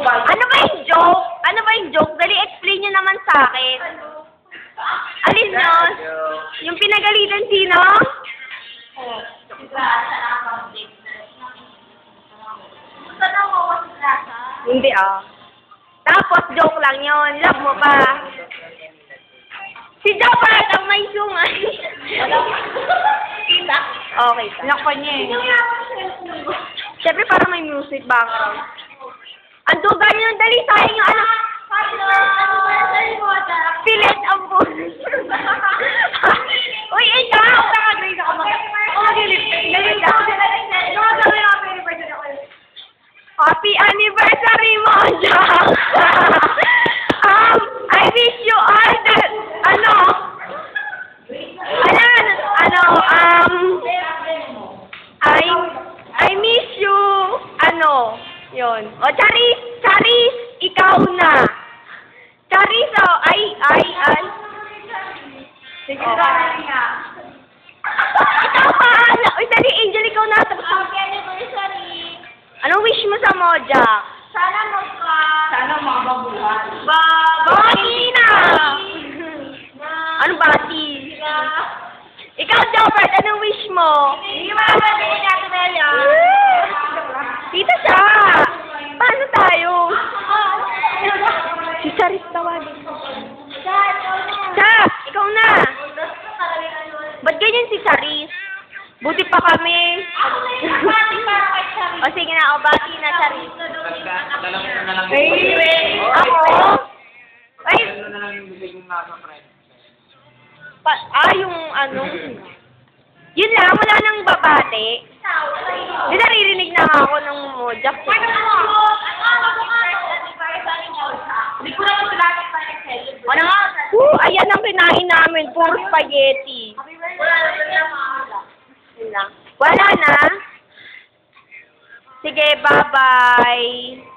Ano ba yung joke? Ano ba yung joke? Dali, explain nyo naman sa akin. Alin yun? Yung pinagalitan sino? Hindi ah. Tapos joke lang yun. Love mo pa. Si Jopard ang may sungay. Okay. Nako niya eh. Siyempre parang may music background. Ang duga nyo, dali sayang yung ano. Pilit ang buhay. Uy, ikaw! Nakagay ako mag-ilip. Happy anniversary mo, Jack! I wish you all the, I miss you, yun. O, Charis, ikaw na. Charis, ay. Sige, Oh. dali nga. Ikaw pa, Uy, dali, Angel, ikaw na. Happy anniversary. Anong wish mo sa Mojack? Sana mababuhat. Bati na! Anong bati? Ikaw, Jopard, anong wish mo? Hindi mababalik natin na yan. Dito siya! Paano tayo? Si Charis tawagin. Chap! Ikaw na! Ba't ganyan si Charis? Buti pa kami. O sige na, o bati na, Charis. Ako? Ay! Yung Yun lang, wala nang babate. Di naririnig na ako ng Mojack. Ayan ang kinain namin, puro spaghetti. Wala na? Sige, bye-bye.